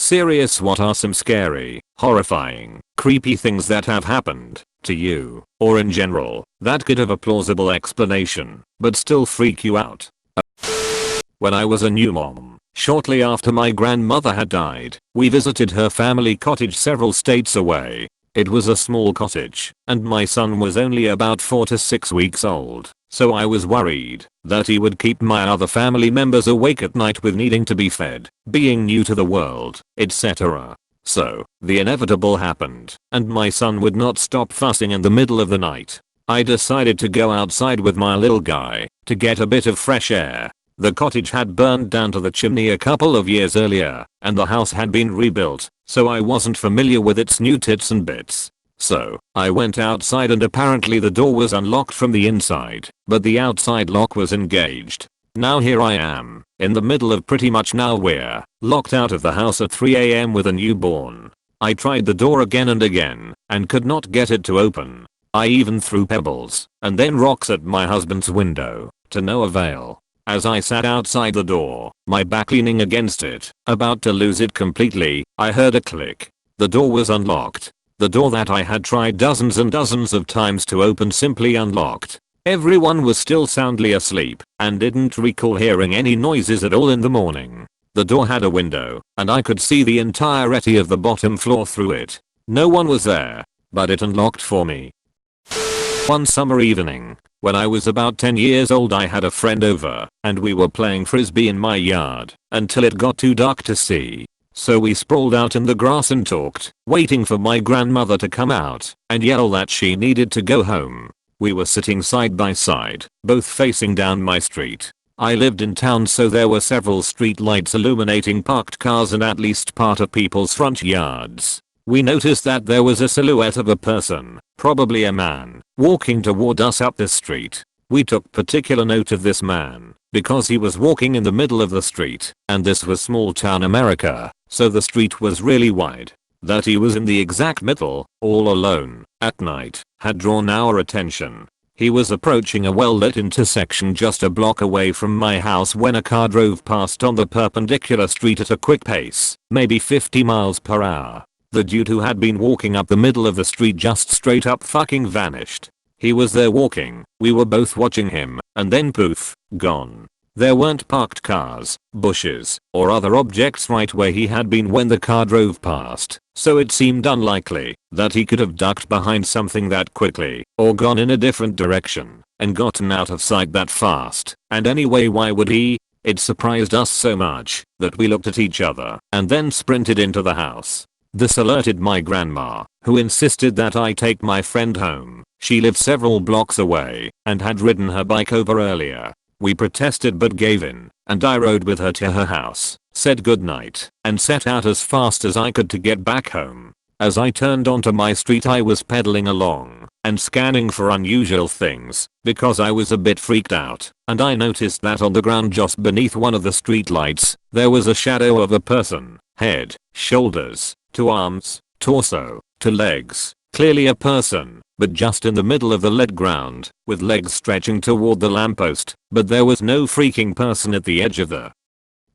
Serious, what are some scary, horrifying, creepy things that have happened to you, or in general, that could have a plausible explanation, but still freak you out? When I was a new mom, shortly after my grandmother had died, we visited her family cottage several states away. It was a small cottage, and my son was only about 4 to 6 weeks old, so I was worried that he would keep my other family members awake at night with needing to be fed, being new to the world, etc. So, the inevitable happened, and my son would not stop fussing in the middle of the night. I decided to go outside with my little guy to get a bit of fresh air. The cottage had burned down to the chimney a couple of years earlier, and the house had been rebuilt, so I wasn't familiar with its new tits and bits. So, I went outside and apparently the door was unlocked from the inside, but the outside lock was engaged. Now here I am, in the middle of pretty much nowhere, locked out of the house at 3 AM with a newborn. I tried the door again and again, and could not get it to open. I even threw pebbles, and then rocks at my husband's window, to no avail. As I sat outside the door, my back leaning against it, about to lose it completely, I heard a click. The door was unlocked. The door that I had tried dozens and dozens of times to open simply unlocked. Everyone was still soundly asleep, and didn't recall hearing any noises at all in the morning. The door had a window, and I could see the entirety of the bottom floor through it. No one was there, but it unlocked for me. One summer evening, when I was about 10 years old, I had a friend over, and we were playing frisbee in my yard, until it got too dark to see. So we sprawled out in the grass and talked, waiting for my grandmother to come out and yell that she needed to go home. We were sitting side by side, both facing down my street. I lived in town, so there were several street lights illuminating parked cars and at least part of people's front yards. We noticed that there was a silhouette of a person, probably a man, walking toward us up the street. We took particular note of this man, because he was walking in the middle of the street, and this was small town America, so the street was really wide. That he was in the exact middle, all alone, at night, had drawn our attention. He was approaching a well-lit intersection just a block away from my house when a car drove past on the perpendicular street at a quick pace, maybe 50 miles per hour. The dude who had been walking up the middle of the street just straight up fucking vanished. He was there walking, we were both watching him, and then poof, gone. There weren't parked cars, bushes, or other objects right where he had been when the car drove past, so it seemed unlikely that he could have ducked behind something that quickly, or gone in a different direction, and gotten out of sight that fast. And anyway, why would he? It surprised us so much that we looked at each other and then sprinted into the house. This alerted my grandma, who insisted that I take my friend home. She lived several blocks away and had ridden her bike over earlier. We protested but gave in, and I rode with her to her house, said goodnight, and set out as fast as I could to get back home. As I turned onto my street, I was pedaling along and scanning for unusual things because I was a bit freaked out, and I noticed that on the ground just beneath one of the street lights, there was a shadow of a person, head, shoulders, to arms, torso, to legs, clearly a person, but just in the middle of the lit ground, with legs stretching toward the lamppost, but there was no freaking person at the edge of the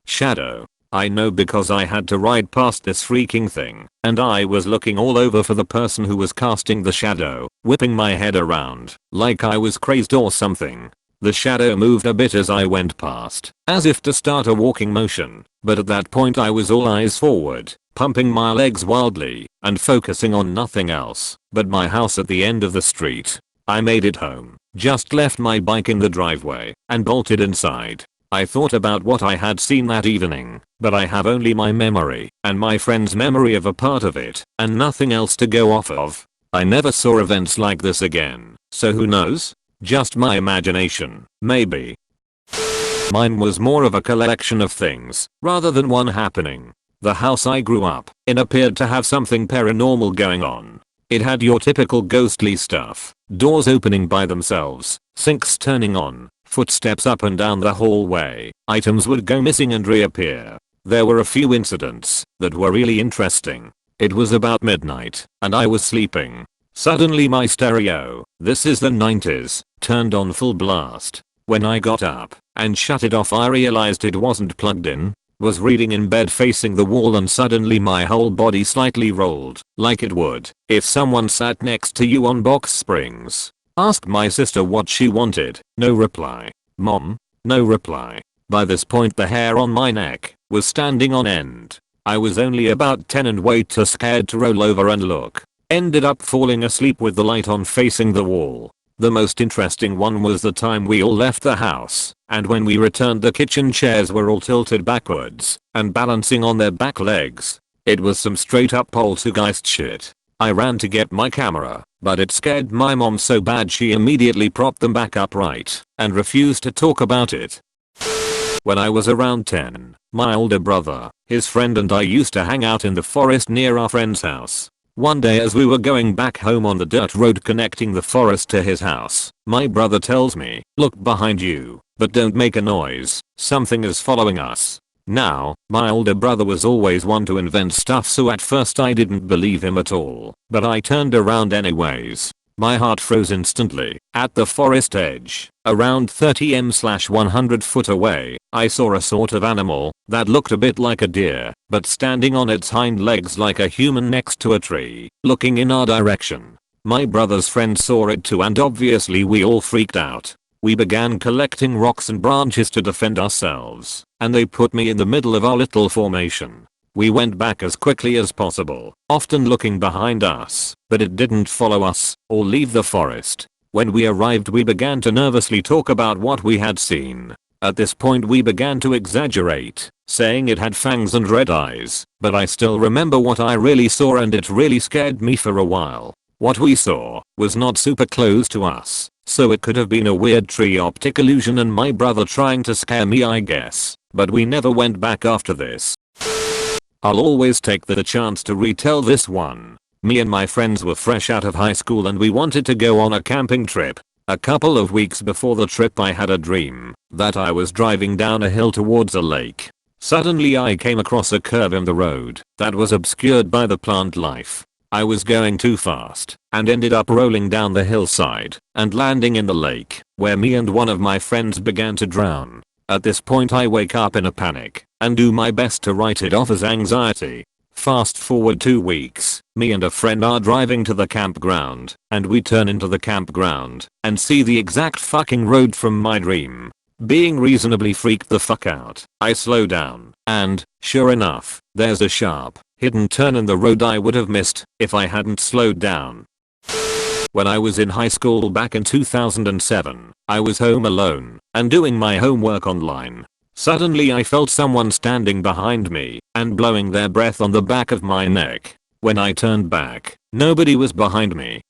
shadow. I know because I had to ride past this freaking thing, and I was looking all over for the person who was casting the shadow, whipping my head around, like I was crazed or something. The shadow moved a bit as I went past, as if to start a walking motion, but at that point I was all eyes forward, pumping my legs wildly, and focusing on nothing else but my house at the end of the street. I made it home, just left my bike in the driveway, and bolted inside. I thought about what I had seen that evening, but I have only my memory, and my friend's memory of a part of it, and nothing else to go off of. I never saw events like this again, so who knows? Just my imagination, maybe. Mine was more of a collection of things, rather than one happening. The house I grew up in appeared to have something paranormal going on. It had your typical ghostly stuff, doors opening by themselves, sinks turning on, footsteps up and down the hallway, items would go missing and reappear. There were a few incidents that were really interesting. It was about midnight, and I was sleeping. Suddenly my stereo, this is the 90s, turned on full blast. When I got up and shut it off, I realized it wasn't plugged in. Was reading in bed facing the wall and suddenly my whole body slightly rolled, like it would if someone sat next to you on box springs. Asked my sister what she wanted. No reply. Mom? No reply. By this point the hair on my neck was standing on end. I was only about 10 and way too scared to roll over and look. Ended up falling asleep with the light on facing the wall. The most interesting one was the time we all left the house, and when we returned the kitchen chairs were all tilted backwards and balancing on their back legs. It was some straight up poltergeist shit. I ran to get my camera, but it scared my mom so bad she immediately propped them back upright and refused to talk about it. When I was around 10, my older brother, his friend and I used to hang out in the forest near our friend's house. One day as we were going back home on the dirt road connecting the forest to his house, my brother tells me, "Look behind you, but don't make a noise, something is following us." Now, my older brother was always one to invent stuff, so at first I didn't believe him at all, but I turned around anyways. My heart froze instantly. At the forest edge, around 30m/100 foot away, I saw a sort of animal that looked a bit like a deer, but standing on its hind legs like a human next to a tree, looking in our direction. My brother's friend saw it too and obviously we all freaked out. We began collecting rocks and branches to defend ourselves, and they put me in the middle of our little formation. We went back as quickly as possible, often looking behind us, but it didn't follow us or leave the forest. When we arrived we began to nervously talk about what we had seen. At this point we began to exaggerate, saying it had fangs and red eyes, but I still remember what I really saw and it really scared me for a while. What we saw was not super close to us, so it could have been a weird tree optic illusion and my brother trying to scare me, I guess, but we never went back after this. I'll always take the chance to retell this one. Me and my friends were fresh out of high school and we wanted to go on a camping trip. A couple of weeks before the trip I had a dream that I was driving down a hill towards a lake. Suddenly I came across a curve in the road that was obscured by the plant life. I was going too fast and ended up rolling down the hillside and landing in the lake, where me and one of my friends began to drown. At this point I wake up in a panic and do my best to write it off as anxiety. Fast forward 2 weeks, me and a friend are driving to the campground, and we turn into the campground and see the exact fucking road from my dream. Being reasonably freaked the fuck out, I slow down, and, sure enough, there's a sharp, hidden turn in the road I would have missed if I hadn't slowed down. When I was in high school back in 2007, I was home alone and doing my homework online. Suddenly I felt someone standing behind me and blowing their breath on the back of my neck. When I turned back, nobody was behind me.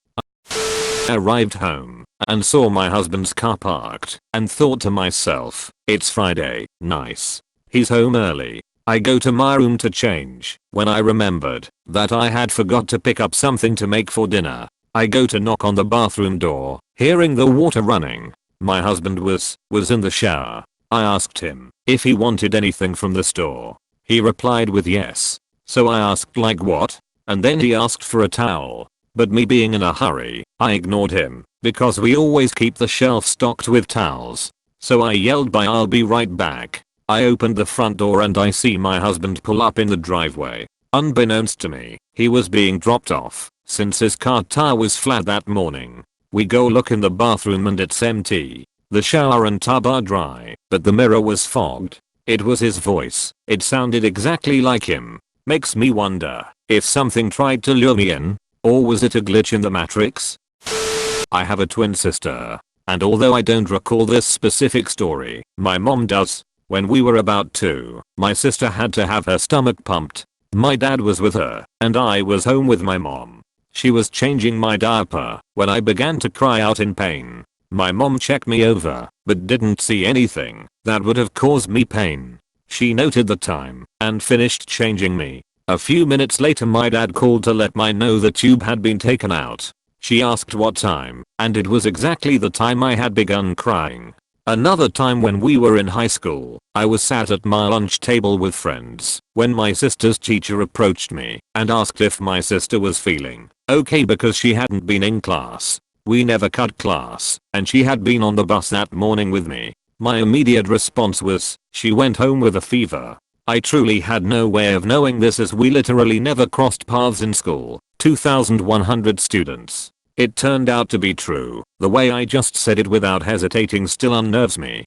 I arrived home and saw my husband's car parked and thought to myself, it's Friday, nice. He's home early. I go to my room to change when I remembered that I had forgot to pick up something to make for dinner. I go to knock on the bathroom door, hearing the water running. My husband was in the shower. I asked him if he wanted anything from the store. He replied with yes. So I asked like what? And then he asked for a towel. But me being in a hurry, I ignored him because we always keep the shelf stocked with towels. So I yelled by I'll be right back. I opened the front door and I see my husband pull up in the driveway. Unbeknownst to me, he was being dropped off since his car tire was flat that morning. We go look in the bathroom and it's empty. The shower and tub are dry, but the mirror was fogged. It was his voice. It sounded exactly like him. Makes me wonder if something tried to lure me in, or was it a glitch in the matrix? I have a twin sister, and although I don't recall this specific story, my mom does. When we were about 2, my sister had to have her stomach pumped. My dad was with her, and I was home with my mom. She was changing my diaper when I began to cry out in pain. My mom checked me over, but didn't see anything that would have caused me pain. She noted the time and finished changing me. A few minutes later my dad called to let me know the tube had been taken out. She asked what time, and it was exactly the time I had begun crying. Another time when we were in high school, I was sat at my lunch table with friends when my sister's teacher approached me and asked if my sister was feeling okay because she hadn't been in class. We never cut class, and she had been on the bus that morning with me. My immediate response was, she went home with a fever. I truly had no way of knowing this as we literally never crossed paths in school. 2,100 students. It turned out to be true. The way I just said it without hesitating still unnerves me.